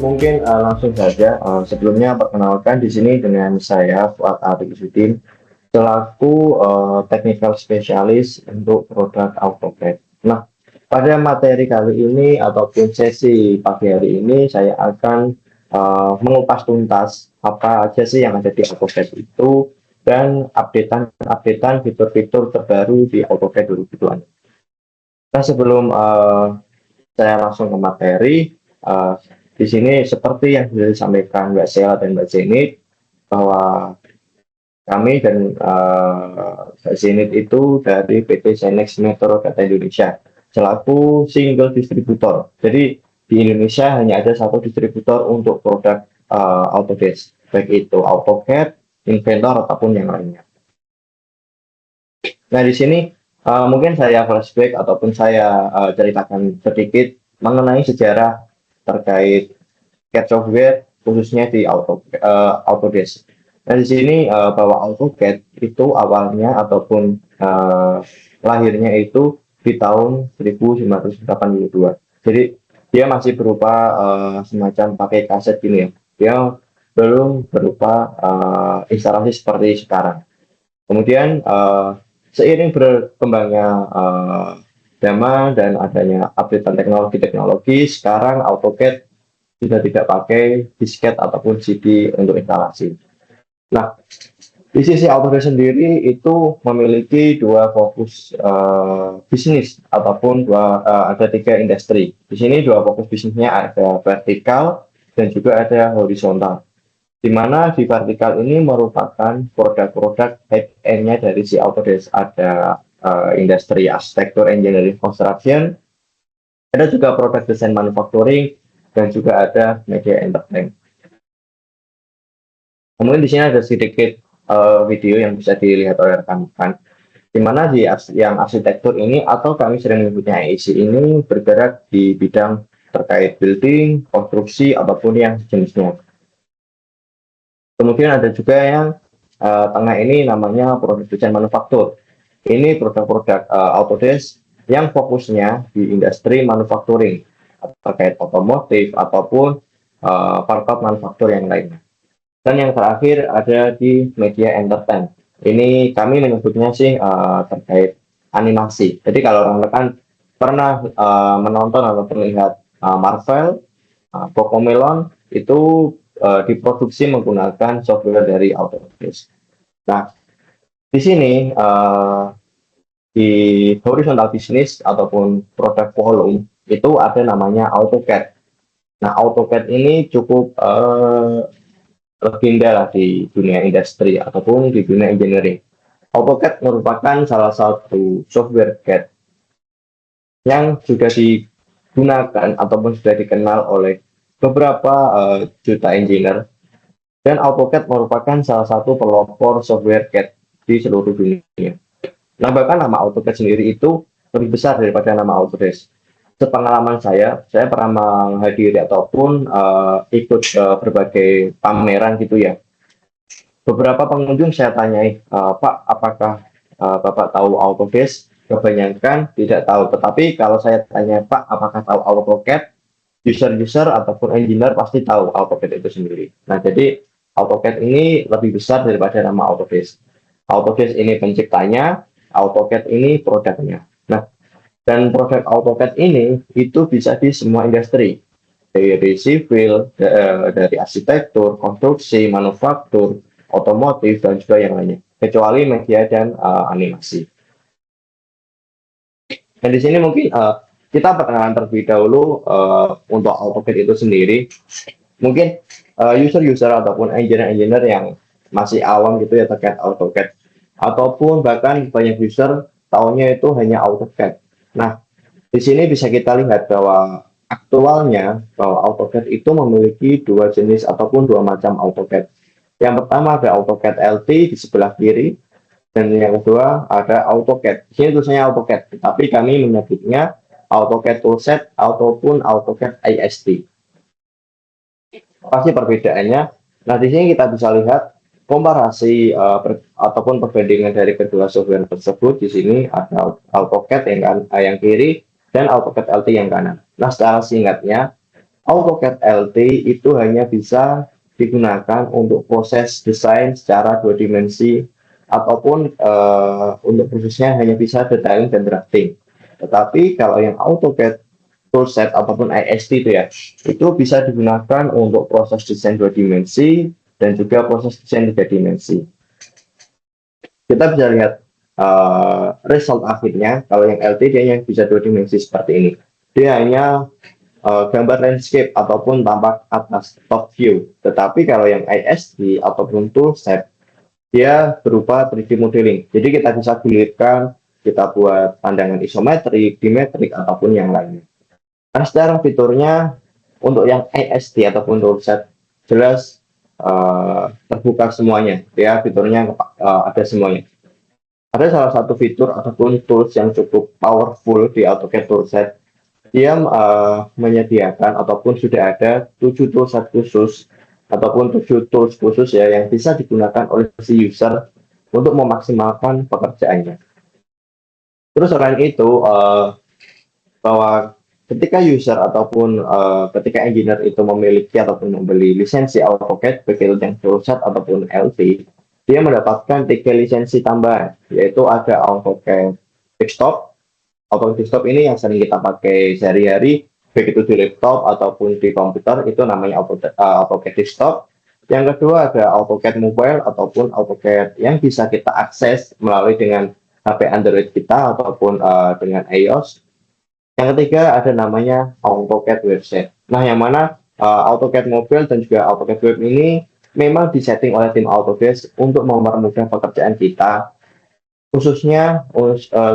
mungkin langsung saja. Sebelumnya perkenalkan di sini dengan saya Fuad Arif Sudin selaku technical specialist untuk produk AutoCAD. Nah, pada materi kali ini ataupun sesi pagi hari ini saya akan mengupas tuntas apa aja sih yang ada di AutoCAD itu dan updatean fitur-fitur terbaru di AutoCAD 2020. Nah, sebelum saya langsung ke materi, uh, di sini seperti yang sudah disampaikan Mbak Sheila dan Mbak Zenit bahwa kami dan Mbak Zenit itu dari PT Senex Metro Data Indonesia selaku single distributor. Jadi di Indonesia hanya ada satu distributor untuk produk Autodesk, baik itu AutoCAD, Inventor ataupun yang lainnya. Nah, di sini mungkin saya flashback ataupun saya ceritakan sedikit mengenai sejarah terkait CAD software khususnya di Autodesk. Nah, di sini bahwa AutoCAD itu awalnya ataupun lahirnya itu di tahun 1982. Jadi dia masih berupa semacam pakai kaset gini ya. Dia belum berupa instalasi seperti sekarang. Kemudian seiring berkembangnya zaman dan adanya updatean teknologi, sekarang AutoCAD sudah tidak pakai disket ataupun CD untuk instalasi. Nah, di sisi Autodesk sendiri itu memiliki dua fokus bisnis ataupun ada tiga industri. Di sini dua fokus bisnisnya ada vertikal dan juga ada horizontal. Di mana di vertikal ini merupakan produk-produk back-end-nya dari si Autodesk. Ada industri arsitektur, engineering, construction, ada juga produk desain manufacturing, dan juga ada media entertainment. Kemudian di sini ada sedikit video yang bisa dilihat oleh rekan-rekan, di mana yang arsitektur ini atau kami sering menyebutnya AEC ini bergerak di bidang terkait building, konstruksi, ataupun yang jenisnya. Kemudian ada juga yang tengah ini namanya produk desain manufaktur. Ini produk-produk Autodesk yang fokusnya di industri manufacturing terkait otomotif ataupun part-part manufaktur yang lainnya. Dan yang terakhir ada di media entertainment. Ini kami menyebutnya sih terkait animasi. Jadi kalau rekan-rekan pernah menonton atau melihat Marvel, Cocomelon itu diproduksi menggunakan software dari Autodesk. Nah, di sini di horizontal business ataupun produk volume itu ada namanya AutoCAD. Nah, AutoCAD ini cukup legenda lah di dunia industri ataupun di dunia engineering. AutoCAD merupakan salah satu software CAD yang sudah digunakan ataupun sudah dikenal oleh beberapa juta engineer, dan AutoCAD merupakan salah satu pelopor software CAD di seluruh dunia. Nah, bahkan nama AutoCAD sendiri itu lebih besar daripada nama Autodesk. Sepengalaman saya pernah menghadiri ataupun ikut berbagai pameran gitu ya. Beberapa pengunjung saya tanyai, Pak, apakah Bapak tahu Autodesk? Kebanyakan tidak tahu. Tetapi kalau saya tanya, Pak, apakah tahu AutoCAD? User ataupun engineer pasti tahu AutoCAD itu sendiri. Nah, jadi AutoCAD ini lebih besar daripada nama Autodesk. Autodesk ini penciptanya, AutoCAD ini produknya. Nah, dan produk AutoCAD ini itu bisa di semua industri, dari sipil, dari arsitektur, konstruksi, manufaktur, otomotif, dan juga yang lainnya, kecuali media dan animasi. Dan di sini mungkin kita perkenalan terlebih dahulu untuk AutoCAD itu sendiri. Mungkin user ataupun engineer yang masih awam gitu ya terkait AutoCAD, ataupun bahkan banyak user tahunya itu hanya AutoCAD. Nah, di sini bisa kita lihat bahwa aktualnya bahwa AutoCAD itu memiliki dua jenis ataupun dua macam AutoCAD. Yang pertama ada AutoCAD LT di sebelah kiri, dan yang kedua ada AutoCAD. Di sini tulisannya AutoCAD, tapi kami menyebutnya AutoCAD Toolset ataupun AutoCAD IST. Pasti perbedaannya. Nah, di sini kita bisa lihat komparasi ataupun perbandingan dari kedua software tersebut. Di sini ada AutoCAD yang kiri dan AutoCAD LT yang kanan. Nah, secara singkatnya, AutoCAD LT itu hanya bisa digunakan untuk proses desain secara dua dimensi ataupun untuk prosesnya hanya bisa detailing dan drafting. Tetapi kalau yang AutoCAD toolset ataupun IST itu ya, itu bisa digunakan untuk proses desain dua dimensi dan juga proses desain tiga dimensi. Kita bisa lihat result akhirnya. Kalau yang LT dia hanya bisa dua dimensi seperti ini. Dia hanya gambar landscape ataupun tampak atas top view. Tetapi kalau yang IST ataupun toolset dia berupa 3D modeling. Jadi kita bisa gulirkan, kita buat pandangan isometrik, dimetrik ataupun yang lainnya. Nah, secara fiturnya untuk yang IST ataupun toolset jelas terbuka semuanya. Ya, fiturnya ada semuanya. Ada salah satu fitur ataupun tools yang cukup powerful di AutoCAD toolset. Dia menyediakan ataupun sudah ada 7 toolset khusus ataupun 7 tools khusus ya yang bisa digunakan oleh si user untuk memaksimalkan pekerjaannya. Terus selain itu bahwa ketika user ataupun ketika engineer itu memiliki ataupun membeli lisensi AutoCAD baik itu yang toolset ataupun LT, dia mendapatkan 3 lisensi tambahan, yaitu ada AutoCAD Desktop. AutoCAD Desktop ini yang sering kita pakai sehari-hari, baik itu di laptop ataupun di komputer, itu namanya AutoCAD Desktop. Yang kedua ada AutoCAD Mobile ataupun AutoCAD yang bisa kita akses melalui dengan HP Android kita ataupun dengan iOS. Yang ketiga ada namanya AutoCAD Website. Nah, yang mana AutoCAD Mobile dan juga AutoCAD Web ini memang disetting oleh tim Autodesk untuk mempermudah pekerjaan kita, khususnya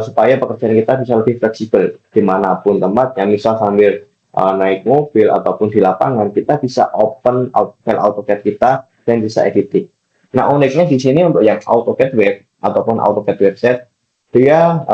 supaya pekerjaan kita bisa lebih fleksibel dimanapun tempatnya. Misal sambil naik mobil ataupun di lapangan, kita bisa open file AutoCAD kita dan bisa editing. Nah, uniknya di sini untuk yang AutoCAD Web ataupun AutoCAD Website, dia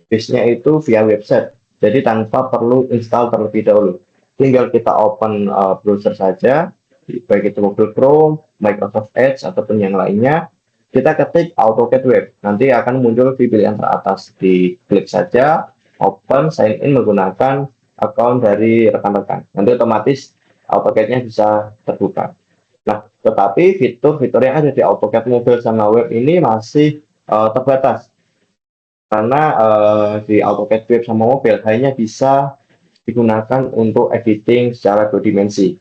base-nya itu via website. Jadi tanpa perlu install terlebih dahulu. Tinggal kita open browser saja, baik itu Google Chrome, Microsoft Edge ataupun yang lainnya. Kita ketik AutoCAD Web, nanti akan muncul di pilihan teratas. Diklik saja, open, sign in menggunakan account dari rekan-rekan. Nanti otomatis AutoCAD-nya bisa terbuka. Nah, tetapi fitur-fitur yang ada di AutoCAD Mobile sama Web ini masih terbatas. Karena di AutoCAD Web sama Mobile hanya bisa digunakan untuk editing secara dua dimensi.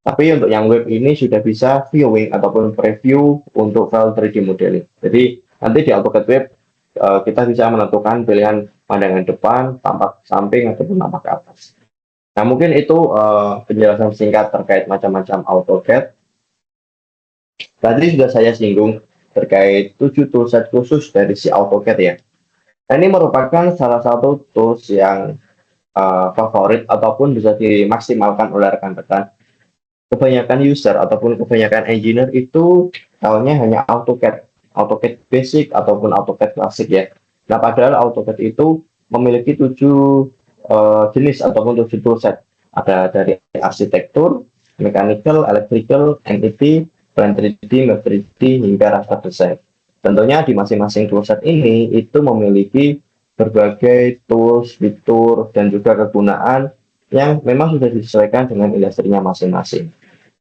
Tapi untuk yang web ini sudah bisa viewing ataupun preview untuk file 3D modeling. Jadi nanti di AutoCAD Web kita bisa menentukan pilihan pandangan depan, tampak samping ataupun tampak ke atas. Nah, mungkin itu penjelasan singkat terkait macam-macam AutoCAD. Tadi sudah saya singgung terkait 7 toolset khusus dari si AutoCAD ya. Nah, ini merupakan salah satu tools yang favorit ataupun bisa dimaksimalkan oleh rekan-rekan. Kebanyakan user ataupun kebanyakan engineer itu tahunya hanya AutoCAD, AutoCAD basic ataupun AutoCAD klasik ya. Nah, padahal AutoCAD itu memiliki 7 jenis ataupun 7 toolset. Ada dari arsitektur, mechanical, electrical, MEP, plan 3D, map 3D, hingga raster design. Tentunya di masing-masing toolset ini itu memiliki berbagai tools, fitur, dan juga kegunaan yang memang sudah disesuaikan dengan industrinya masing-masing.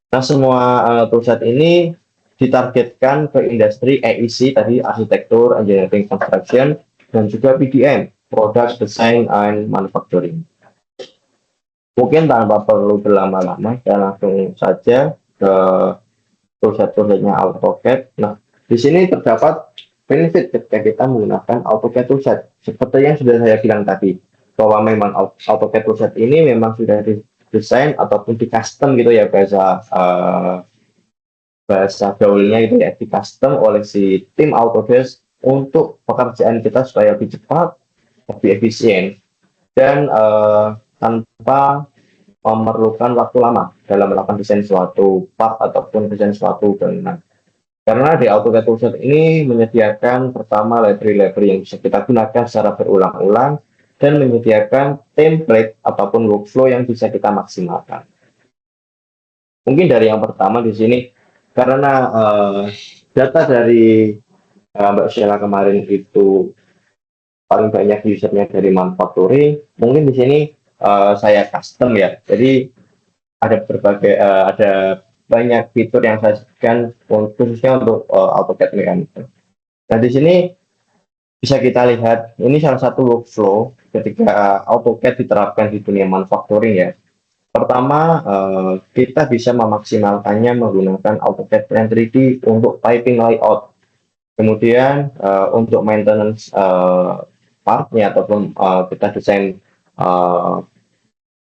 Nah, semua toolset ini ditargetkan ke industri EIC tadi, arsitektur, engineering, construction, dan juga PDM, product design and manufacturing. Mungkin tanpa perlu berlama-lama, saya langsung saja ke toolset-toolsetnya AutoCAD. Nah, di sini terdapat benefit ketika kita menggunakan AutoCAD toolset. Seperti yang sudah saya bilang tadi, bahwa memang AutoCAD toolset ini memang sudah didesain ataupun di custom gitu ya, bahasa gaulnya itu ya, di custom oleh si tim Autodesk untuk pekerjaan kita supaya lebih cepat, lebih efisien, dan tanpa memerlukan waktu lama dalam melakukan desain suatu part ataupun desain suatu bangunan. Karena di AutoCAD toolset ini menyediakan pertama library-library yang bisa kita gunakan secara berulang-ulang dan menyediakan template ataupun workflow yang bisa kita maksimalkan. Mungkin dari yang pertama di sini, karena data dari Mbak Sheila kemarin itu paling banyak usernya dari manufacturing, mungkin di sini saya custom ya. Jadi ada berbagai ada banyak fitur yang saya sebutkan khususnya untuk AutoCAD Mechanical. Nah, di sini bisa kita lihat ini salah satu workflow ketika AutoCAD diterapkan di dunia manufacturing ya. Pertama, kita bisa memaksimalkannya menggunakan AutoCAD Plan 3D untuk piping layout. Kemudian untuk maintenance partnya ataupun kita desain uh,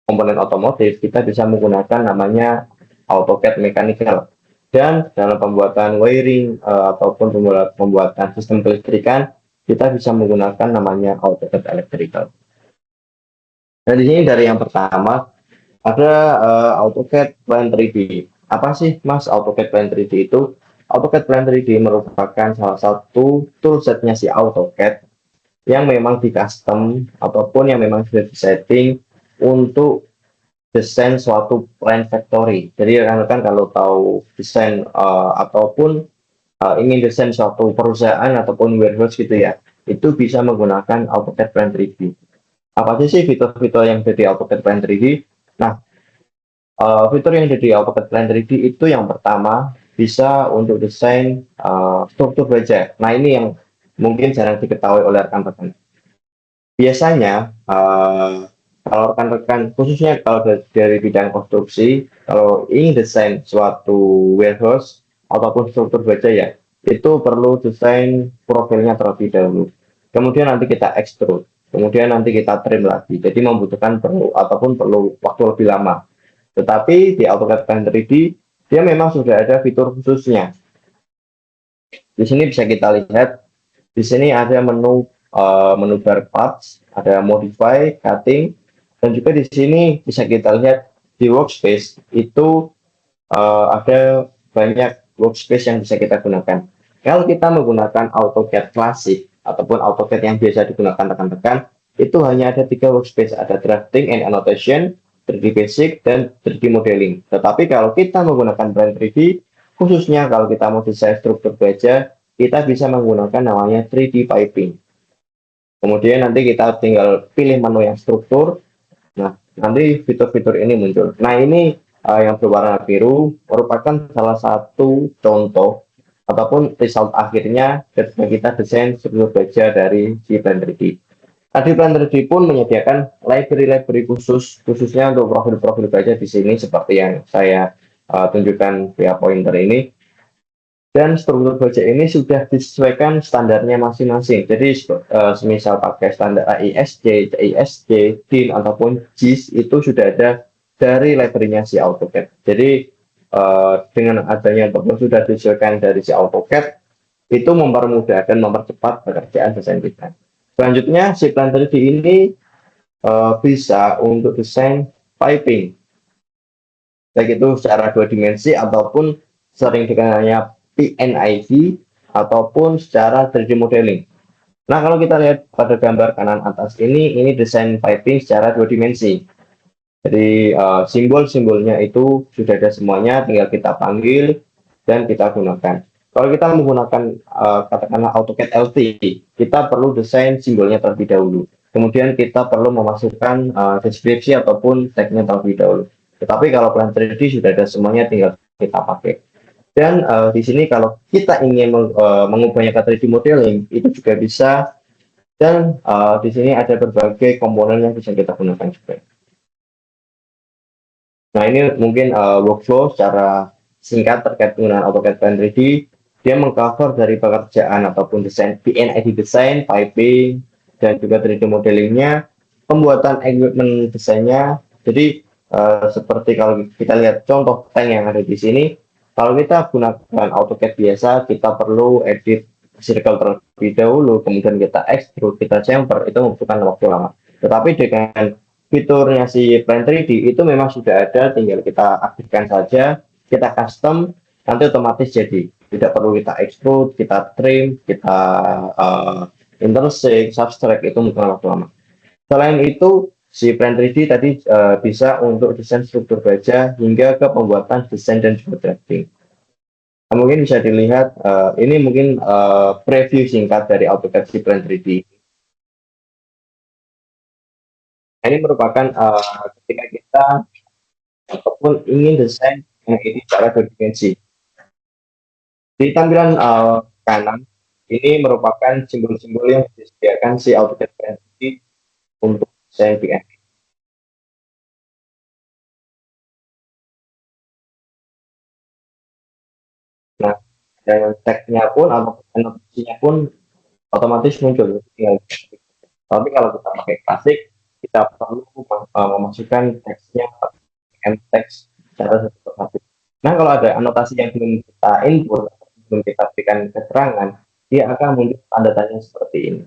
komponen otomotif, kita bisa menggunakan namanya AutoCAD Mechanical. Dan dalam pembuatan wiring ataupun pembuatan sistem kelistrikan, kita bisa menggunakan namanya AutoCAD Electrical. Nah, di sini dari yang pertama ada AutoCAD Plan 3D. Apa sih Mas AutoCAD Plan 3D itu? AutoCAD Plan 3D merupakan salah satu toolsetnya si AutoCAD yang memang di custom ataupun yang memang sudah disetting untuk desain suatu plan factory. Jadi rekan-rekan kalau tahu desain ataupun ingin desain suatu perusahaan ataupun warehouse gitu ya, itu bisa menggunakan AutoCAD Plan 3D. Apa sih fitur-fitur yang ada di AutoCAD Plan 3D? Nah, fitur yang ada di AutoCAD Plan 3D itu yang pertama bisa untuk desain struktur baja. Nah, ini yang mungkin jarang diketahui oleh rekan-rekan. Biasanya kalau rekan-rekan khususnya kalau dari bidang konstruksi, kalau ingin desain suatu warehouse ataupun struktur baja ya, itu perlu desain profilnya terlebih dahulu. Kemudian nanti kita extrude, kemudian nanti kita trim lagi. Jadi membutuhkan perlu waktu lebih lama. Tetapi di AutoCAD Plan 3D dia memang sudah ada fitur khususnya. Di sini bisa kita lihat, di sini ada menu bar parts, ada modify, cutting, dan juga di sini bisa kita lihat di workspace itu ada banyak workspace yang bisa kita gunakan. Kalau kita menggunakan AutoCAD klasik ataupun AutoCAD yang biasa digunakan rekan-rekan, itu hanya ada 3 workspace, ada drafting and annotation, 3D basic, dan 3D modeling. Tetapi kalau kita menggunakan Plan 3D, khususnya kalau kita mau desain struktur baja, kita bisa menggunakan namanya 3D piping. Kemudian nanti kita tinggal pilih menu yang struktur. Nah, nanti fitur-fitur ini muncul. Nah, ini yang berwarna biru merupakan salah satu contoh ataupun result akhirnya ketika kita desain struktur baja dari si Plan 3D. Tadi Plan 3D pun menyediakan library-library khususnya untuk profil-profil baja di sini seperti yang saya tunjukkan via pointer ini. Dan struktur baja ini sudah disesuaikan standarnya masing-masing. Jadi semisal pakai standar AISJ, CISJ, DIN ataupun JIS itu sudah ada dari library-nya si AutoCAD. Jadi dengan adanya ataupun sudah disesuaikan dari si AutoCAD itu mempermudah dan mempercepat pekerjaan desain kita. Selanjutnya si Plan 3D ini bisa untuk desain piping, baik itu secara 2 dimensi ataupun sering dikenalnya PNID ataupun secara 3D modeling. Nah, kalau kita lihat pada gambar kanan atas ini desain piping secara 2 dimensi. Jadi simbol-simbolnya itu sudah ada semuanya, tinggal kita panggil dan kita gunakan. Kalau kita menggunakan katakanlah AutoCAD LT, kita perlu desain simbolnya terlebih dahulu. Kemudian kita perlu memasukkan deskripsi ataupun tagnya terlebih dahulu. Tetapi kalau Plan 3D sudah ada semuanya, tinggal kita pakai. Dan di sini kalau kita ingin mengubahnya ke 3D modeling itu juga bisa. Dan di sini ada berbagai komponen yang bisa kita gunakan juga. Nah, ini mungkin workflow secara singkat terkait penggunaan AutoCAD Plan 3D. Dia mengcover dari pekerjaan ataupun desain PNID design, piping, dan juga 3D modelingnya, pembuatan equipment desainnya. Jadi seperti kalau kita lihat contoh tank yang ada di sini, kalau kita gunakan AutoCAD biasa, kita perlu edit circle terlebih dahulu, kemudian kita extrude, kita chamfer, itu membutuhkan waktu lama. Tetapi dengan fiturnya si Plan 3D itu memang sudah ada, tinggal kita aktifkan saja, kita custom, nanti otomatis jadi. Tidak perlu kita extrude, kita trim, kita intersect, subtract, itu membutuhkan waktu lama. Selain itu, si Plan 3D tadi bisa untuk desain struktur baja hingga ke pembuatan desain dan juga drafting. Nah, mungkin bisa dilihat, ini mungkin preview singkat dari AutoCAD si Plan 3D. Ini merupakan ketika kita ataupun ingin desain yang ini secara berdimensi. Di tampilan kanan ini merupakan simbol-simbol yang disediakan si AutoCAD Preview untuk desain PNG. Nah, dan tag-nya pun atau anotasinya pun otomatis muncul. Tinggal. Tapi kalau kita pakai klasik, kita perlu memasukkan teksnya and teks secara satu persatu. Nah, kalau ada anotasi yang belum kita input, belum kita berikan keterangan, dia akan muncul tanda tanya seperti ini.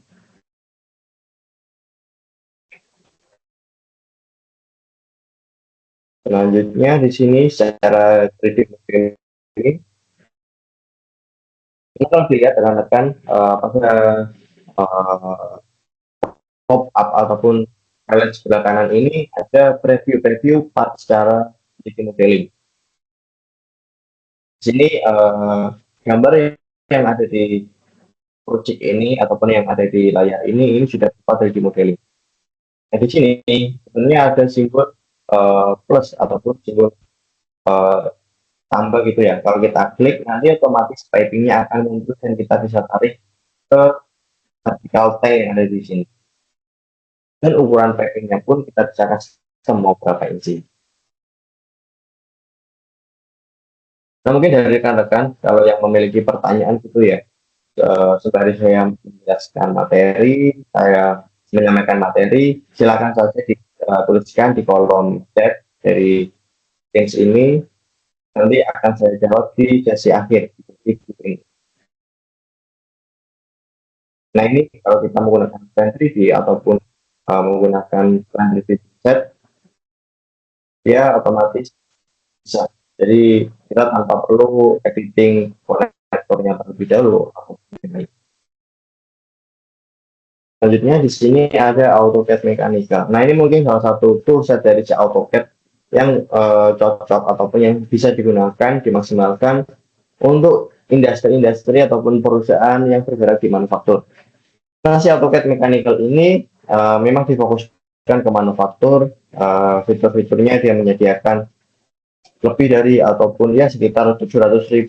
Selanjutnya di sini secara 3D ini, kita kalau dilihat rekan-rekan pada pop up ataupun highlight sebelah kanan ini ada preview-preview part secara 3D modeling. Di sini gambar yang ada di project ini ataupun yang ada di layar ini sudah dapat 3D modeling. Nah, di sini sebenarnya ada simbol plus ataupun simbol uh, tambah gitu ya. Kalau kita klik nanti otomatis pipingnya akan muncul dan kita bisa tarik ke vertical T yang ada di sini. Dan ukuran pipingnya pun kita bisa kasih mau berapa inci. Nah, mungkin dari rekan-rekan kalau yang memiliki pertanyaan gitu ya, sembari saya menjelaskan materi, saya menyampaikan materi, silakan saja dituliskan di kolom chat dari Teams ini, nanti akan saya jawab di sesi akhir. Nah, ini kalau kita menggunakan plan 3D ataupun menggunakan plan 3D set, dia otomatis bisa. Jadi kita tanpa perlu editing konektornya terlebih dahulu. Selanjutnya di sini ada AutoCAD Mechanical. Nah, ini mungkin salah satu toolset dari AutoCAD yang cocok ataupun yang bisa digunakan, dimaksimalkan untuk industri-industri ataupun perusahaan yang bergerak di manufaktur. Nah, si AutoCAD Mechanical ini memang difokuskan ke manufaktur, fitur-fiturnya dia menyediakan lebih dari ataupun ya sekitar 700.000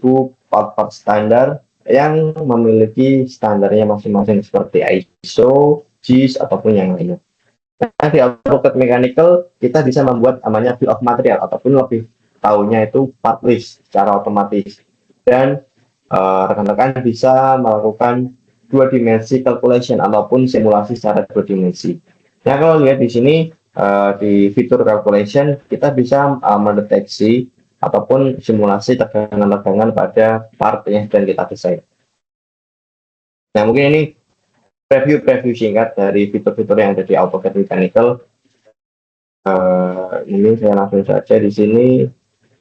part-part standar yang memiliki standarnya masing-masing seperti ISO, GIS ataupun yang lainnya. Nah, di AutoCAD Mechanical kita bisa membuat namanya bill of material ataupun lebih tahunya itu part list secara otomatis dan rekan-rekan bisa melakukan dua dimensi calculation ataupun simulasi secara dua dimensi. Nah, kalau lihat di sini di fitur calculation kita bisa mendeteksi ataupun simulasi tegangan-tegangan pada part yang sedang kita desain. Nah, mungkin ini preview singkat dari fitur-fitur yang ada di AutoCAD Mechanical. Ini saya langsung saja di sini.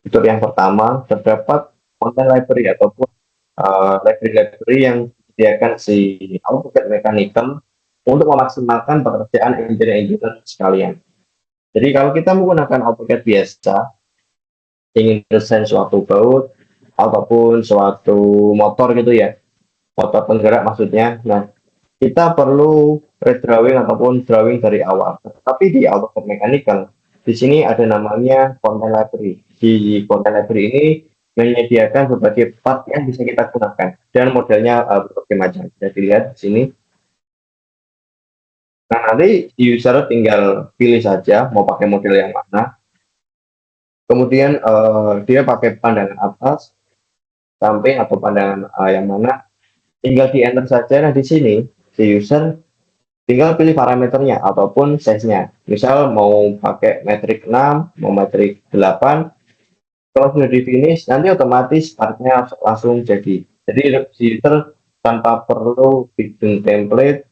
Fitur yang pertama terdapat content library ataupun library yang disediakan si AutoCAD Mechanical untuk memaksimalkan pekerjaan engineer sekalian. Jadi kalau kita menggunakan AutoCAD biasa, ingin desain suatu baut ataupun suatu motor gitu ya, motor penggerak maksudnya. Nah, kita perlu redrawing ataupun drawing dari awal. Tapi di AutoCAD Mechanical, di sini ada namanya content library. Di content library ini menyediakan berbagai part yang bisa kita gunakan dan modelnya berbagai macam. Bisa dilihat di sini. Nah, nanti user tinggal pilih saja mau pakai model yang mana. Kemudian dia pakai pandangan atas, samping atau pandangan yang mana. Tinggal di enter saja. Nah, di sini si user tinggal pilih parameternya ataupun size-nya. Misal mau pakai metrik 6, mau metrik 8. Kalau sudah di finish, nanti otomatis partnya langsung jadi. Jadi si user tanpa perlu bikin template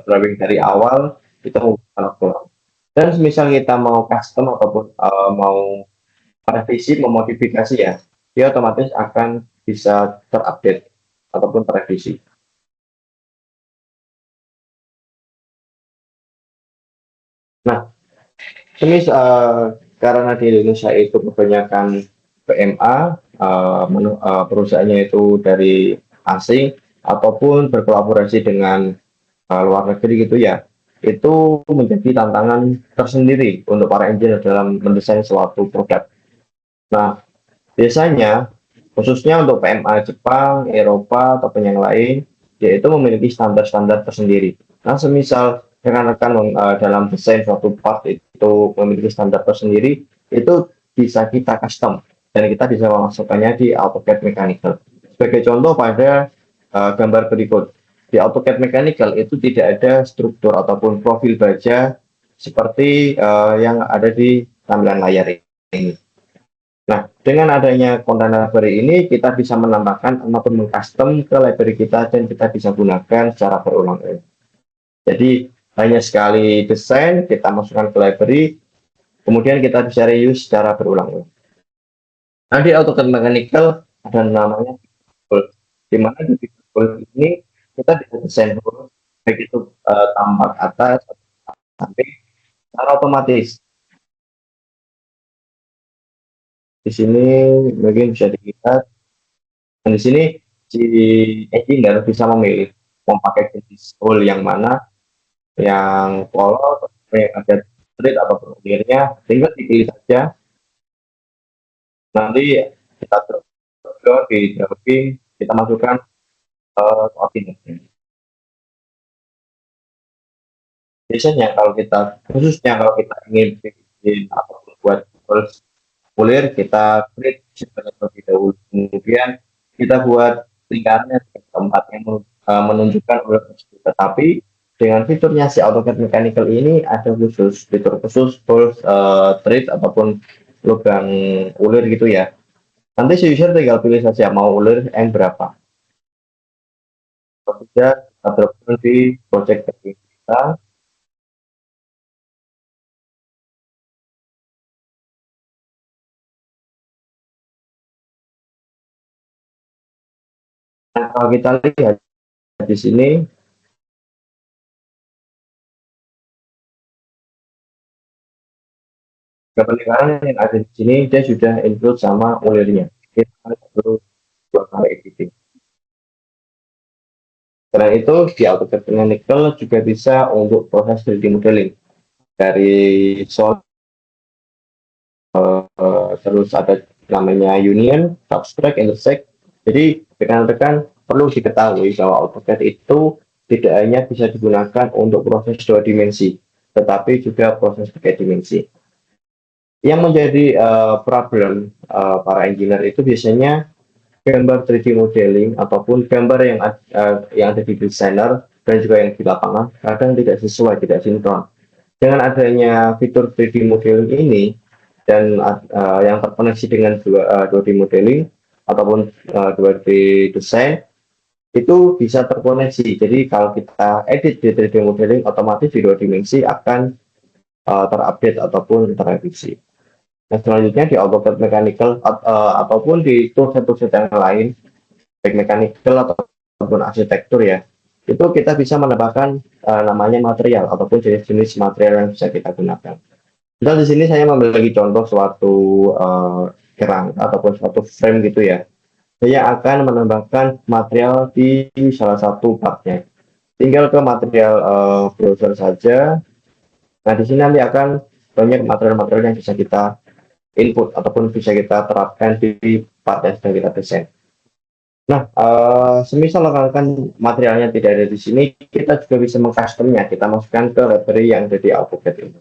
drawing dari awal, kita mau dan misal kita mau custom ataupun mau revisi, memodifikasi ya, dia otomatis akan bisa terupdate ataupun terrevisi. Nah, ini karena di Indonesia itu kebanyakan PMA, perusahaannya itu dari asing ataupun berkolaborasi dengan luar negeri gitu ya. itu menjadi tantangan tersendiri untuk para engineer dalam mendesain suatu produk. Nah, biasanya khususnya untuk PMA Jepang, Eropa, ataupun yang lain, yaitu memiliki standar-standar tersendiri. Nah, semisal rekan-rekan dalam desain suatu part itu memiliki standar tersendiri, itu bisa kita custom dan kita bisa memasukkannya di AutoCAD Mechanical. Sebagai contoh pada gambar berikut, di AutoCAD Mechanical itu tidak ada struktur ataupun profil baja seperti yang ada di tampilan layar ini. Nah, dengan adanya konten library ini, kita bisa menambahkan ataupun mengcustom ke library kita dan kita bisa gunakan secara berulang-ulang. Jadi, hanya sekali desain, kita masukkan ke library, kemudian kita bisa reuse secara berulang-ulang. Nah, di AutoCAD Mechanical ada namanya Goals, di mana di Goals ini kita bisa desain goals, baik itu tampak atas sampai secara otomatis. Di sini mungkin bisa dilihat. Dan di sini si engineer bisa memilih mau pakai jenis tool yang mana, yang polos, yang ada straight atau berulirnya, tinggal dipilih saja. Nanti kita drop di drawing, kita masukkan koordinatnya. Biasanya kalau kita, khususnya kalau kita ingin bikin atau buat tools kulir, kita create sebanyak terlebih dahulu. Kemudian kita buat lingkarannya di tempat yang menunjukkan ular tersebut. Tetapi dengan fiturnya si AutoCAD Mechanical ini ada khusus fitur khusus tools treat ataupun lubang ulir gitu ya. Nanti si user tinggal pilih saja mau ulir yang berapa. Kemudian kita dropdown di project kita. Nah, kalau kita lihat di sini, kepentingan yang ada di sini dia sudah include sama ulirnya. Kita perlu buat kali editing. Selain itu, di AutoCAD Mechanical juga bisa untuk proses 3D modeling dari solid, terus ada namanya union, subtract, intersect. Jadi rekan-rekan perlu diketahui bahwa AutoCAD itu tidak hanya bisa digunakan untuk proses dua dimensi, tetapi juga proses tiga dimensi. Yang menjadi problem para engineer itu biasanya gambar 3D modeling ataupun gambar yang ada di desainer dan juga yang di lapangan kadang tidak sesuai, tidak sinkron. Dengan adanya fitur 3D modeling ini dan yang terkoneksi dengan 2D modeling ataupun 2D desain itu bisa terkoneksi. Jadi kalau kita edit di 3D modeling, otomatis di dua dimensi akan terupdate ataupun terrevisi. Nah, selanjutnya di AutoCAD Mechanical ataupun di tool-tool yang lain, baik mechanical ataupun arsitektur ya, itu kita bisa menambahkan namanya material ataupun jenis-jenis material yang bisa kita gunakan. Misal di sini saya membagi contoh suatu kerangka ataupun suatu frame gitu ya. Saya akan menambahkan material di salah satu partnya. Tinggal ke material browser saja. Nah, di sini nanti akan banyak material-material yang bisa kita input ataupun bisa kita terapkan di part yang sedang kita desain. Nah, semisal rekan materialnya tidak ada di sini, kita juga bisa mengcustomnya. Kita masukkan ke library yang ada di AutoCAD ini.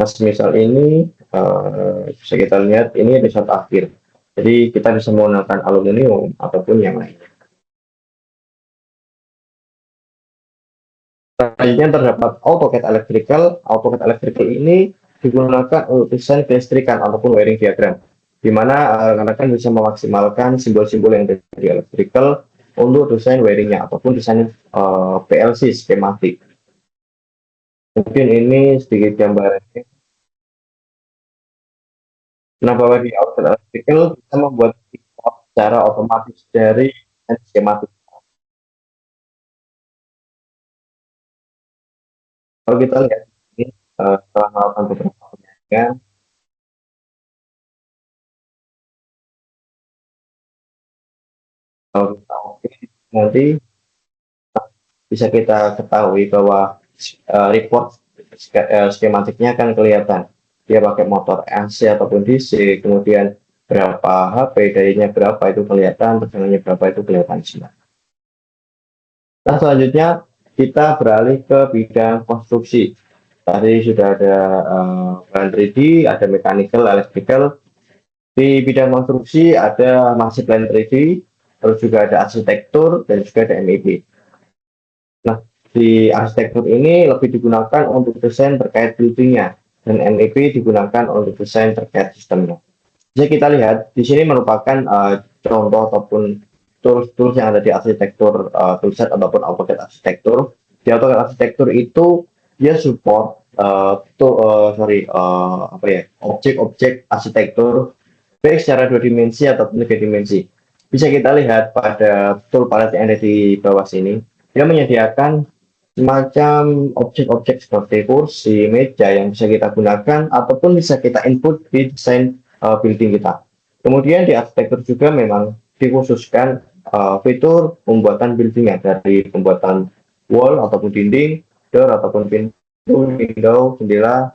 Nah, semisal ini bisa kita lihat ini episode akhir. Jadi kita bisa menggunakan aluminium ataupun yang lain. Selanjutnya terdapat AutoCAD Electrical. AutoCAD Electrical ini digunakan untuk desain kelistrikan ataupun wiring diagram, di mana rekan-rekan bisa memaksimalkan simbol-simbol yang ada di electrical untuk desain wiringnya ataupun desain PLC skematik. Mungkin ini sedikit gambarannya. Nah, bahwa di AutoCAD Electrical bisa membuat secara otomatis dari skematik. Kalau kita lihat ini setelah melakukan beberapa penyaringan, kalau kita oke nanti bisa kita ketahui bahwa report skematiknya kan kelihatan. Dia pakai motor AC ataupun DC, kemudian berapa HP, dayanya berapa itu kelihatan, tegangannya berapa itu kelihatan semua. Nah, selanjutnya kita beralih ke bidang konstruksi. Tadi sudah ada bahan 3D, ada mechanical, electrical. Di bidang konstruksi ada masih plan 3D, terus juga ada arsitektur, dan juga ada MEP. Nah, di arsitektur ini lebih digunakan untuk desain terkait buildingnya, dan MEP digunakan untuk desain terkait sistemnya. Jadi kita lihat di sini merupakan contoh ataupun tools-tools yang ada di arsitektur toolset ataupun AutoCAD arsitektur. Di AutoCAD arsitektur itu dia support objek-objek arsitektur baik secara 2 dimensi ataupun 3 dimensi. Bisa kita lihat pada tool palette yang ada di bawah sini, dia menyediakan semacam objek-objek seperti kursi, meja yang bisa kita gunakan ataupun bisa kita input di desain building kita. Kemudian di arsitektur juga memang dikhususkan fitur pembuatan buildingnya, dari pembuatan wall ataupun dinding, door ataupun pintu, window, jendela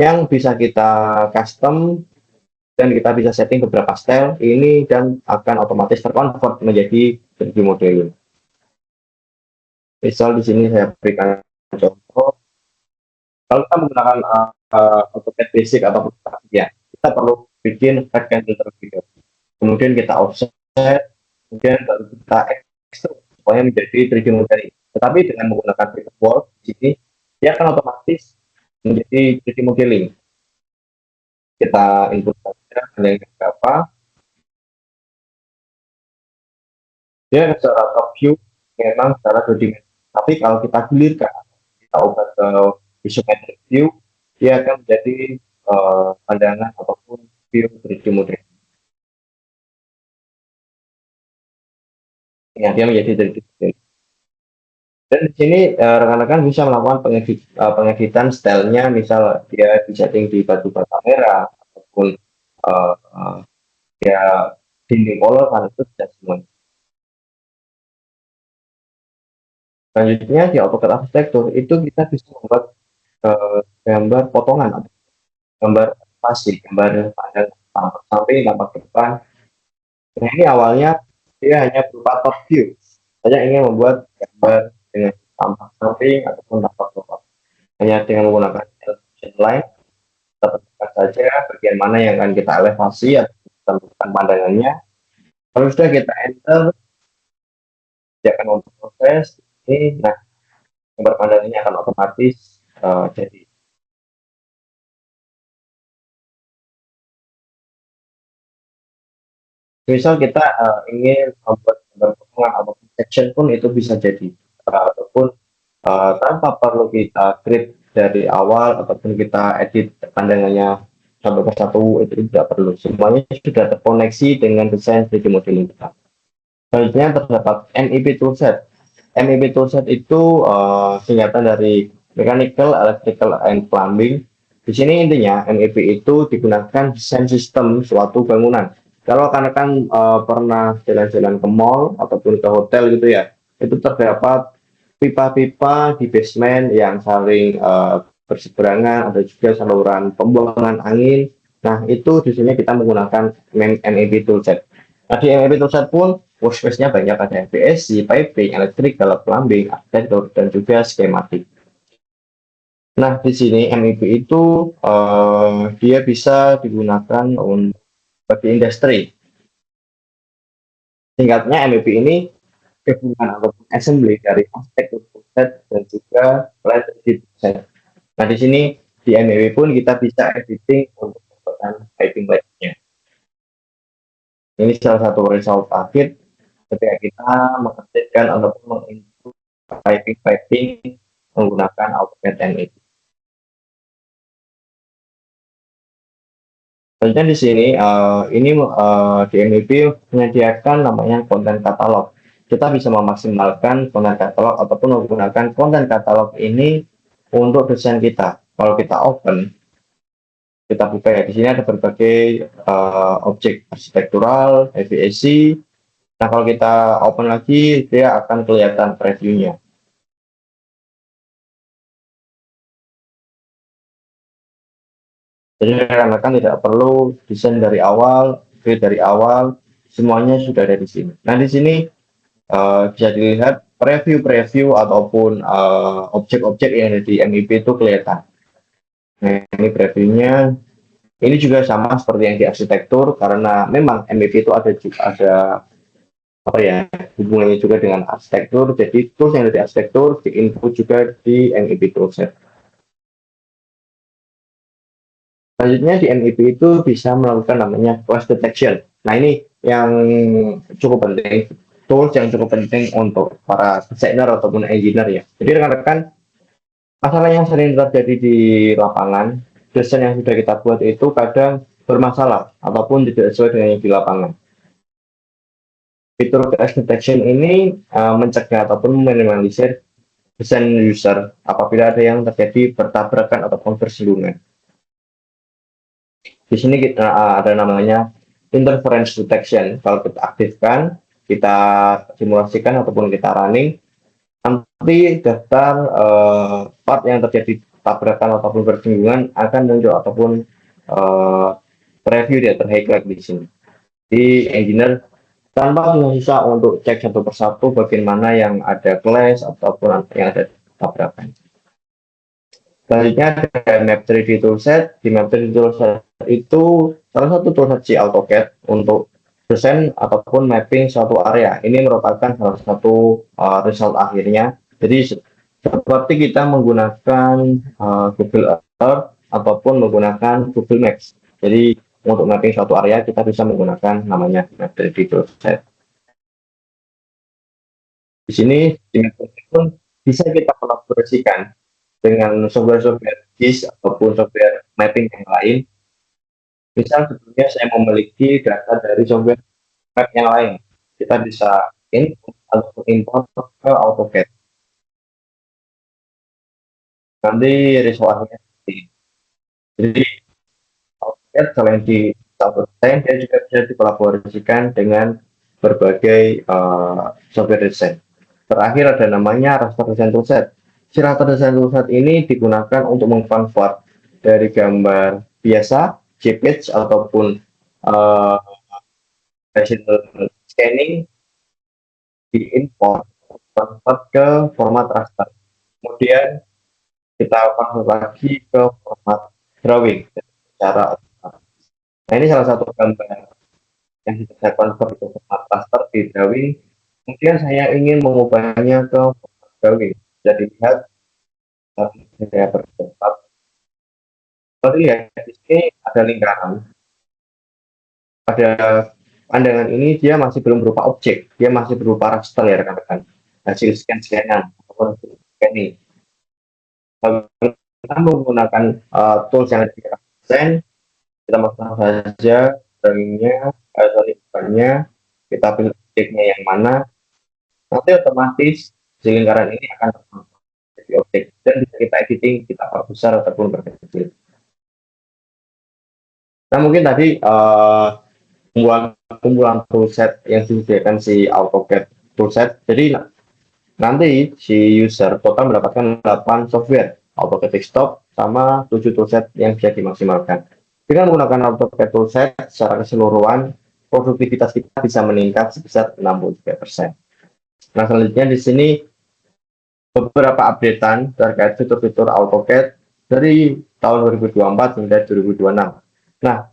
yang bisa kita custom dan kita bisa setting beberapa style ini dan akan otomatis terkonvert menjadi 3D modeling. Misal di sini saya berikan contoh, kalau kita menggunakan AutoCAD basic ataupun ya, kita perlu bikin rectangle terlebih dahulu. Kemudian kita offset, kemudian baru kita extrude supaya menjadi 3D modeling. Tetapi dengan menggunakan fitur wall di sini, dia akan otomatis menjadi 3D modeling. Kita input saja nilainya berapa. Dia secara top view memang secara 2 dimensi. Tapi kalau kita gulirkan, kita ubah ke isometric view, dia akan menjadi pandangan ataupun view 3D model. Ya, dia menjadi 3D model. Dan di sini rekan-rekan bisa melakukan pengeditan stylenya, misal dia disetting di batu bata merah ataupun dia dinding color kan itu sudah semuanya. Selanjutnya di AutoCAD arsitektur itu kita bisa membuat gambar potongan atau gambar pasti, gambar panjang tampak samping, tampak depan. Nah, ini awalnya dia hanya berupa top view. Saya ingin membuat gambar dengan tampak samping ataupun tampak depan. Hanya dengan menggunakan elevation line, kita tentukan saja bagian mana yang akan kita elevasi atau tentukan pandangannya. Kalau sudah kita enter, dia akan memproses ini. Nah, gambar pandangannya akan otomatis jadi. Misal kita ingin membuat gambar potongan atau section pun itu bisa jadi, ataupun tanpa perlu kita create dari awal ataupun kita edit pandangannya satu persatu, itu tidak perlu, semuanya sudah terkoneksi dengan desain 3D modeling kita. Selanjutnya terdapat MEP toolset. MEP toolset itu singkatan dari Mechanical, Electrical, and Plumbing. Di sini intinya MEP itu digunakan desain sistem suatu bangunan. Kalau rekan-rekan pernah jalan-jalan ke mall ataupun ke hotel gitu ya, itu terdapat pipa-pipa di basement yang saling berseberangan, ada juga saluran pembuangan angin. Nah, itu di sini kita menggunakan MEP toolset. Nah, di MEP toolset pun workspace-nya banyak, ada VSC, piping, electrical, plumbing, arsitektur, dan juga skematik. Nah, di sini MEP itu dia bisa digunakan untuk bagi industri. Singkatnya MEP ini gabungan ataupun assembly dari arsitektur toolset dan juga plan 3D toolset. Nah, di sini di MEP pun kita bisa editing untuk menggunakan piping-nya. Ini salah satu result akhir ketika kita mengetikkan ataupun menginput piping menggunakan AutoCAD MEP. Selanjutnya di sini di MEP menyediakan namanya konten katalog. Kita bisa memaksimalkan konten katalog ataupun menggunakan konten katalog ini untuk desain kita. Kalau kita open, kita buka ya, di sini ada berbagai objek arsitektural, VSC. Nah, kalau kita open lagi, dia akan kelihatan previewnya. Jadi rekan-rekan tidak perlu desain dari awal, create dari awal, semuanya sudah ada di sini. Nah, di sini bisa dilihat preview-preview ataupun objek-objek yang ada di MIP itu kelihatan. Nah, ini previewnya. Ini juga sama seperti yang di arsitektur karena memang MIP itu ada apa ya hubungannya juga dengan arsitektur. Jadi tools yang ada di arsitektur diinput juga di MIP toolset. Selanjutnya di MIP itu bisa melakukan namanya clash detection. Nah, ini yang cukup penting, tools yang cukup penting untuk para designer ataupun engineer ya. Jadi rekan-rekan, masalah yang sering terjadi di lapangan, desain yang sudah kita buat itu kadang bermasalah ataupun tidak sesuai dengan yang di lapangan. Fitur clash detection ini mencegah ataupun meminimalisir desain user apabila ada yang terjadi bertabrakan ataupun bersinggungan. Di sini kita ada namanya interference detection. Kalau kita aktifkan, kita simulasikan ataupun kita running, nanti daftar part yang terjadi tabrakan ataupun bersinggungan akan muncul ataupun preview dia terhighlight di sini. Di engineer tanpa susah untuk cek satu persatu bagaimana yang ada clash ataupun yang ada tabrakan. Selanjutnya ada map 3D toolset. Di map 3D toolset itu salah satu toolset si AutoCAD untuk desain ataupun mapping suatu area. Ini merupakan salah satu result akhirnya. Jadi seperti kita menggunakan Google Earth ataupun menggunakan Google Maps. Jadi untuk mapping suatu area kita bisa menggunakan namanya map 3D toolset. Di sini di map 3D pun bisa kita kolaborasikan dengan software-software GIS ataupun software mapping yang lain. Misal sebelumnya saya memiliki data dari software map yang lain, kita bisa input atau import ke AutoCAD. Nanti resultnya seperti ini. Jadi AutoCAD selain di desain, dia juga bisa dikolaborasikan dengan berbagai software desain. Terakhir ada namanya raster design toolset. Si raster design toolset ini digunakan untuk mengkonvert dari gambar biasa, JPEG ataupun hasil scanning diimport convert ke format raster. Kemudian kita konvert lagi ke format drawing secara otomatis. Nah, ini salah satu gambar yang saya convert ke format raster di drawing. Kemudian saya ingin mengubahnya ke format drawing. Jadi lihat saya bercepat. Kalau lihat di sini ada lingkaran. Pada pandangan ini dia masih belum berupa objek, dia masih berupa raster ya rekan-rekan. Hasil scan-scanan ataupun scanning. Kita menggunakan tools yang ada di desain, kita masukkan saja drawingnya, kita pilih objeknya yang mana, nanti otomatis si lingkaran ini akan jadi objek dan bisa kita editing, kita perbesar ataupun perkecil. Nah, mungkin tadi kumpulan toolset yang disediakan si AutoCAD toolset. Jadi nanti si user total mendapatkan 8 software AutoCAD desktop sama 7 toolset yang bisa dimaksimalkan. Dengan menggunakan AutoCAD toolset secara keseluruhan, produktivitas kita bisa meningkat sebesar 63%. Nah, selanjutnya di sini beberapa updatean terkait fitur-fitur AutoCAD dari tahun 2024 hingga 2026. Nah,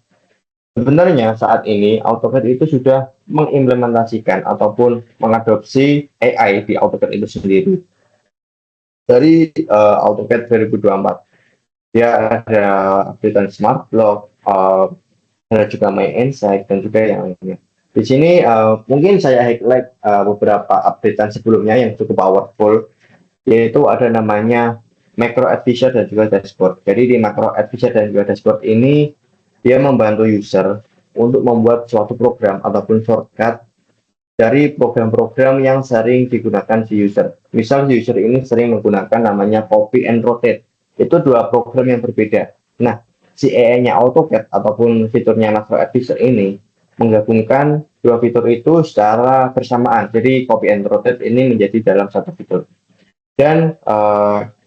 sebenarnya saat ini AutoCAD itu sudah mengimplementasikan ataupun mengadopsi AI di AutoCAD itu sendiri. Dari AutoCAD 2024, dia ada updatean Smart Block, ada juga My Insight dan juga yang lainnya. Di sini mungkin saya highlight beberapa updatean sebelumnya yang cukup powerful, yaitu ada namanya Macro Advisor dan juga Dashboard. Jadi di Macro Advisor dan juga Dashboard ini dia membantu user untuk membuat suatu program ataupun shortcut dari program-program yang sering digunakan si user. Misal si user ini sering menggunakan namanya copy and rotate. Itu dua program yang berbeda. Nah, si AI-nya AutoCAD ataupun fiturnya Macro Advisor ini menggabungkan dua fitur itu secara bersamaan. Jadi copy and rotate ini menjadi dalam satu fitur. Dan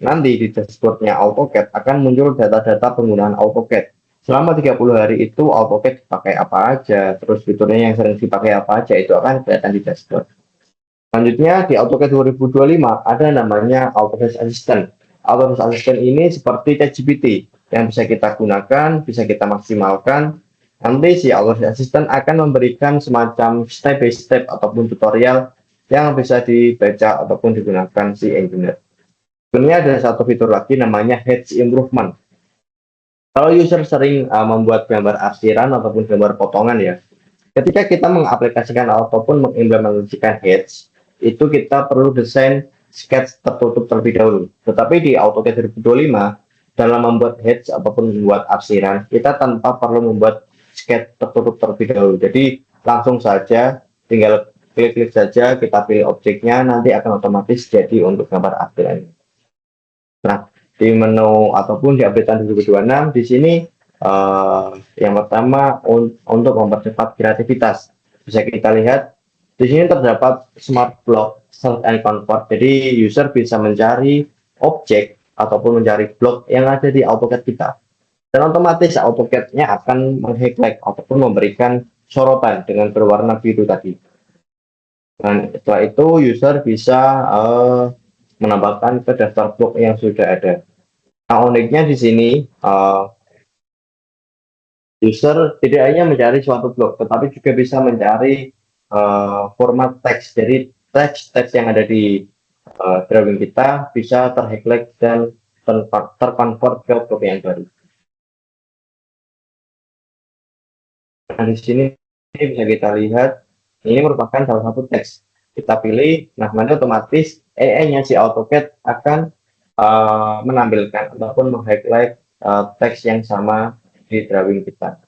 nanti di dashboardnya AutoCAD akan muncul data-data penggunaan AutoCAD. Selama 30 hari itu AutoCAD dipakai apa aja, terus fiturnya yang sering dipakai apa aja, itu akan kelihatan di dashboard. Selanjutnya di AutoCAD 2025 ada namanya Autodesk Assistant. Autodesk Assistant ini seperti ChatGPT yang bisa kita gunakan, bisa kita maksimalkan. Nanti si Autodesk Assistant akan memberikan semacam step by step ataupun tutorial yang bisa dibaca ataupun digunakan si engineer. Sebenarnya ada satu fitur lagi namanya Hedge Improvement. Kalau user sering membuat gambar arsiran ataupun gambar potongan ya, ketika kita mengaplikasikan ataupun mengimplementasikan Hedge, itu kita perlu desain sketch tertutup terlebih dahulu. Tetapi di AutoCAD 2025, dalam membuat Hedge ataupun membuat arsiran, kita tanpa perlu membuat sketch tertutup terlebih dahulu. Jadi langsung saja, tinggal klik-klik saja, kita pilih objeknya, nanti akan otomatis jadi untuk gambar arsiran. Nah, di menu ataupun di update 2026 di sini yang pertama untuk mempercepat kreativitas. Bisa kita lihat di sini terdapat Smart Block Search and Convert. Jadi user bisa mencari objek ataupun mencari blok yang ada di AutoCAD kita. Dan otomatis AutoCAD-nya akan meng-highlight ataupun memberikan sorotan dengan berwarna biru tadi. Dan setelah itu user bisa menambahkan ke daftar blok yang sudah ada. Nah, uniknya di sini user tidak hanya mencari suatu blok, tetapi juga bisa mencari format teks. Jadi teks yang ada di drawing kita bisa terhighlight dan terkonvert ke blok yang baru. Nah, di sini bisa kita lihat ini merupakan salah satu teks. Kita pilih, nah nanti otomatis AI-nya si AutoCAD akan menampilkan ataupun meng-highlight teks yang sama di drawing kita.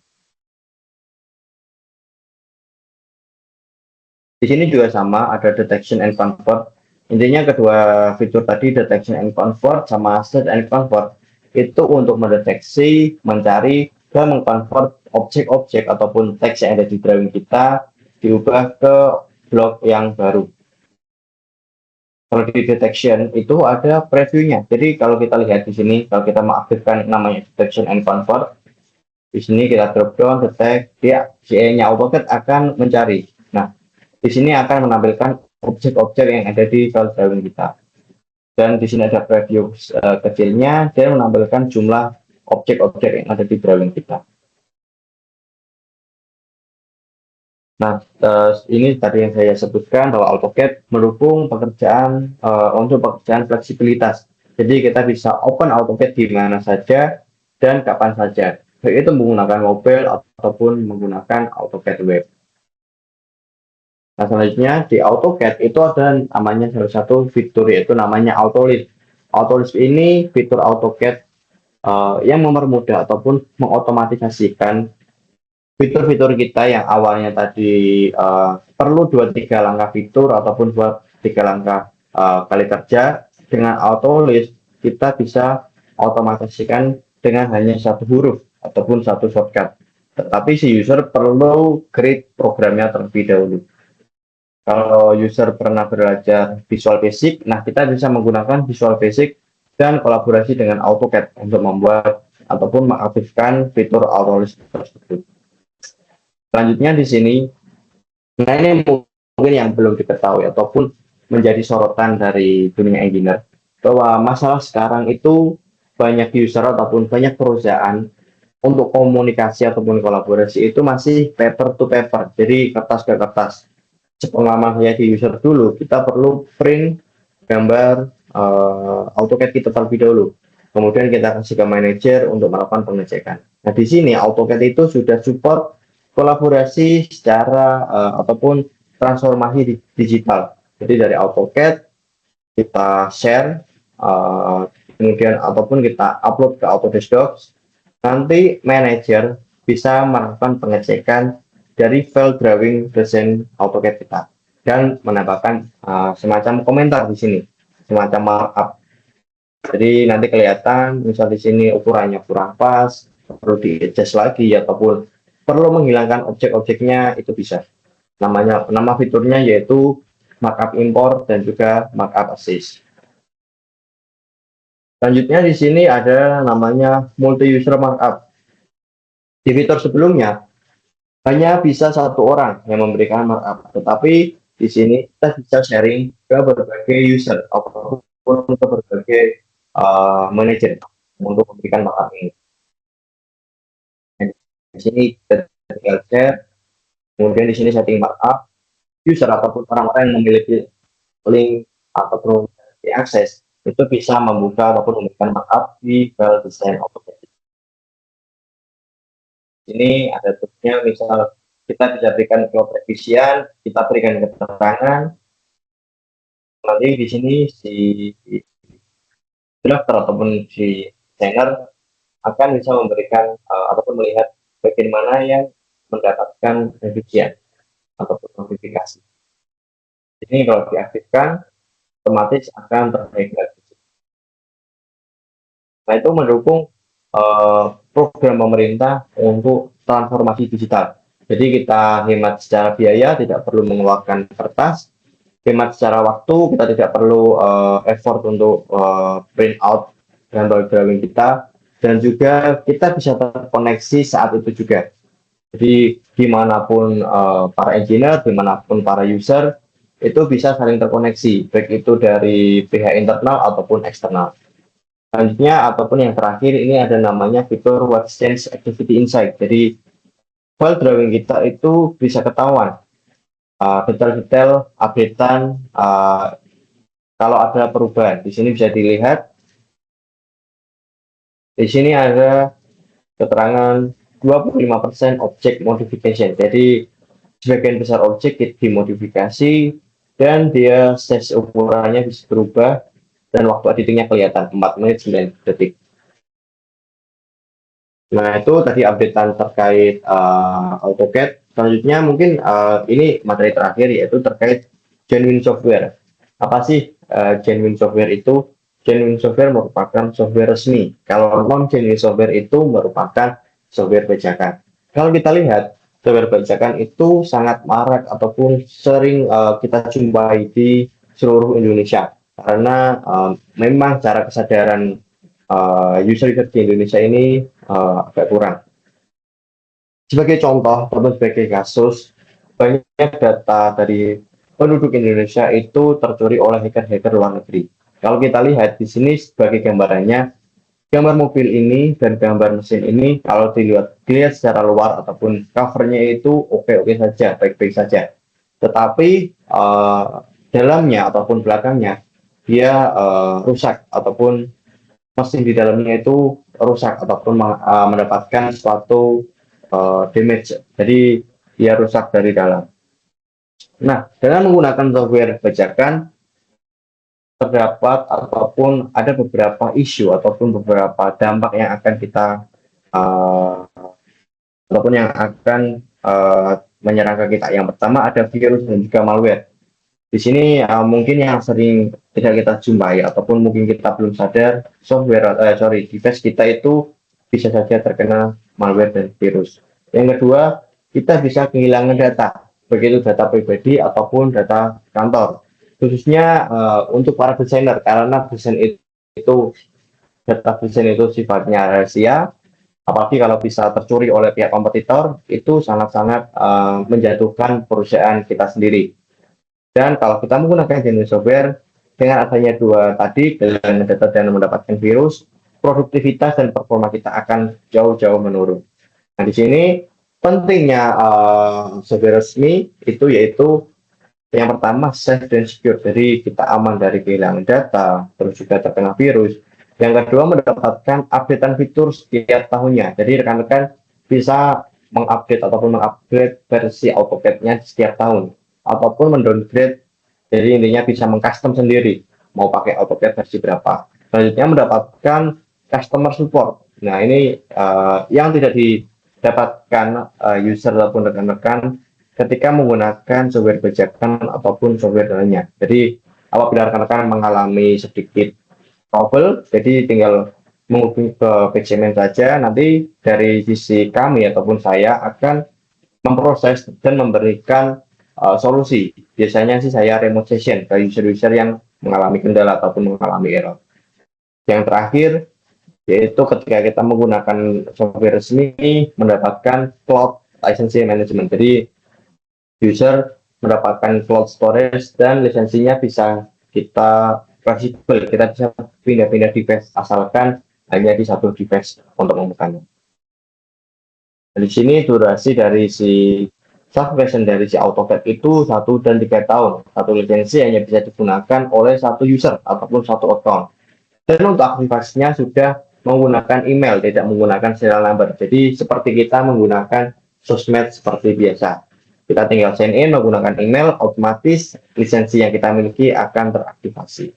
Di sini juga sama, ada detection and convert. Intinya kedua fitur tadi, detection and convert sama search and convert, itu untuk mendeteksi, mencari, dan mengkonvert objek-objek ataupun teks yang ada di drawing kita diubah ke blok yang baru. Kalau di detection itu ada previewnya. Jadi kalau kita lihat di sini, kalau kita mengaktifkan namanya detection and convert, di sini kita drop down detect, dia CE-nya AutoCAD akan mencari. Nah, di sini akan menampilkan objek-objek yang ada di file drawing kita. Dan di sini ada preview kecilnya dan menampilkan jumlah objek-objek yang ada di drawing kita. Nah, ini tadi yang saya sebutkan bahwa AutoCAD mendukung pekerjaan untuk pekerjaan fleksibilitas. Jadi kita bisa open AutoCAD di mana saja dan kapan saja, baik itu menggunakan mobile ataupun menggunakan AutoCAD web. Nah, selanjutnya di AutoCAD itu ada namanya salah satu fitur yaitu namanya Autolift. Autolift ini fitur AutoCAD yang mempermudah ataupun mengotomatisasikan fitur-fitur kita yang awalnya tadi perlu 2-3 langkah fitur ataupun 2-3 langkah kali kerja. Dengan Autolift kita bisa otomatisasikan dengan hanya satu huruf ataupun satu shortcut. Tetapi si user perlu create programnya terlebih dahulu. Kalau user pernah belajar Visual Basic, nah kita bisa menggunakan Visual Basic dan kolaborasi dengan AutoCAD untuk membuat ataupun mengaktifkan fitur Autolift tersebut. Selanjutnya di sini, nah ini mungkin yang belum diketahui ataupun menjadi sorotan dari dunia engineer, bahwa masalah sekarang itu banyak user ataupun banyak perusahaan untuk komunikasi ataupun kolaborasi itu masih paper to paper, jadi kertas ke kertas. Sepengalaman saya di user dulu, kita perlu print gambar AutoCAD kita terlebih dahulu. Kemudian kita kasih ke manajer untuk melakukan pengecekan. Nah, di sini AutoCAD itu sudah support kolaborasi secara ataupun transformasi digital. Jadi dari AutoCAD kita share, kemudian ataupun kita upload ke Autodesk Docs. Nanti manajer bisa melakukan pengecekan dari file drawing desain AutoCAD kita dan menambahkan semacam komentar di sini, semacam markup. Jadi nanti kelihatan misal di sini ukurannya kurang pas, perlu di-adjust lagi ataupun perlu menghilangkan objek-objeknya, itu bisa. Nama fiturnya yaitu markup import dan juga markup assist. Selanjutnya di sini ada namanya multi user markup. Di fitur sebelumnya hanya bisa satu orang yang memberikan markup, tetapi di sini kita bisa sharing ke berbagai user ataupun ke berbagai manajer untuk memberikan markup ini. Di sini kita tinggal share, kemudian di sini setting markup, user ataupun orang-orang yang memiliki link ataupun diakses itu bisa membuka ataupun memberikan markup di file desain AutoCAD. Ini ada triknya, misal kita bisa berikan plot revisian, kita berikan keterangan, nanti di sini si drafter ataupun si designer akan bisa memberikan ataupun melihat bagian mana yang mendapatkan revisian ataupun notifikasi. Ini kalau diaktifkan, otomatis akan terlihat. Nah, itu mendukung program pemerintah untuk transformasi digital. Jadi kita hemat secara biaya, tidak perlu mengeluarkan kertas, hemat secara waktu, kita tidak perlu effort untuk print out gambar drawing kita, dan juga kita bisa terkoneksi saat itu juga. Jadi dimanapun para engineer, dimanapun para user, itu bisa saling terkoneksi, baik itu dari pihak internal ataupun eksternal. Selanjutnya ataupun yang terakhir ini ada namanya fitur Workspace Activity Insight. Jadi file drawing kita itu bisa ketahuan detail-detail updatean kalau ada perubahan. Di sini bisa dilihat. Di sini ada keterangan 25% object modification. Jadi sebagian besar objek dimodifikasi dan dia size ukurannya bisa berubah dan waktu editingnya kelihatan 4 menit 9 detik. Nah, itu tadi updatean terkait AutoCAD. Selanjutnya mungkin ini materi terakhir yaitu terkait genuine software. Apa sih genuine software itu? Genuine software merupakan software resmi. Kalau non genuine software itu merupakan software bajakan. Kalau kita lihat software bajakan itu sangat marak ataupun sering kita jumpai di seluruh Indonesia karena memang cara kesadaran user di Indonesia ini agak kurang. Sebagai contoh ataupun sebagai kasus, banyak data dari penduduk Indonesia itu tercuri oleh hacker-hacker luar negeri. Kalau kita lihat di sini sebagai gambarannya, gambar mobil ini dan gambar mesin ini kalau dilihat secara luar ataupun covernya itu oke-oke saja, baik-baik saja. Tetapi dalamnya ataupun belakangnya dia rusak ataupun mesin di dalamnya itu rusak ataupun mendapatkan suatu damage. Jadi dia rusak dari dalam. Nah, dengan menggunakan software bajakan terdapat ataupun ada beberapa isu ataupun beberapa dampak yang akan kita ataupun yang akan menyerang ke kita. Yang pertama ada virus dan juga malware. Di sini mungkin yang sering tidak kita jumpai ataupun mungkin kita belum sadar device kita itu bisa saja terkena malware dan virus. Yang kedua, kita bisa kehilangan data, begitu data pribadi ataupun data kantor. Khususnya untuk para desainer karena desain itu data desain itu sifatnya rahasia, apalagi kalau bisa tercuri oleh pihak kompetitor itu sangat-sangat menjatuhkan perusahaan kita sendiri. Dan kalau kita menggunakan jenis software dengan adanya dua tadi dengan data dan mendapatkan virus, produktivitas dan performa kita akan jauh-jauh menurun. Nah, di sini pentingnya software resmi itu yaitu yang pertama safe dan secure, jadi kita aman dari kehilangan data, terus juga terkena virus. Yang kedua mendapatkan updatean fitur setiap tahunnya, jadi rekan-rekan bisa mengupdate ataupun mengupgrade versi AutoCAD-nya setiap tahun ataupun mendowngrade, jadi intinya bisa mengcustom sendiri mau pakai AutoCAD versi berapa. Selanjutnya mendapatkan customer support. Nah, ini yang tidak didapatkan user ataupun rekan-rekan ketika menggunakan software bajakan ataupun software lainnya. Jadi apabila rekan-rekan mengalami sedikit trouble, jadi tinggal menghubungi ke PCMN saja, nanti dari sisi kami ataupun saya akan memproses dan memberikan solusi. Biasanya sih saya remote session ke user-user yang mengalami kendala ataupun mengalami error. Yang terakhir, yaitu ketika kita menggunakan software resmi mendapatkan cloud licensing management. Jadi user mendapatkan cloud storage dan lisensinya bisa kita fleksibel, kita bisa pindah-pindah device asalkan hanya di satu device untuk membukanya. Di sini durasi dari si subversion dari si AutoCAD itu 1 dan 3 tahun. Satu lisensi hanya bisa digunakan oleh satu user ataupun satu account. Dan untuk aktivasinya sudah menggunakan email, tidak menggunakan serial number. Jadi seperti kita menggunakan sosmed seperti biasa. Kita tinggal sign in menggunakan email, otomatis lisensi yang kita miliki akan teraktivasi.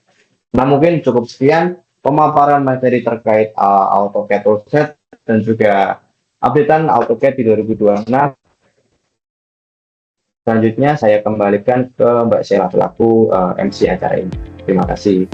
Nah, mungkin cukup sekian pemaparan materi terkait AutoCAD toolset dan juga updatean AutoCAD di 2026. Selanjutnya saya kembalikan ke Mbak Sheila selaku MC acara ini. Terima kasih.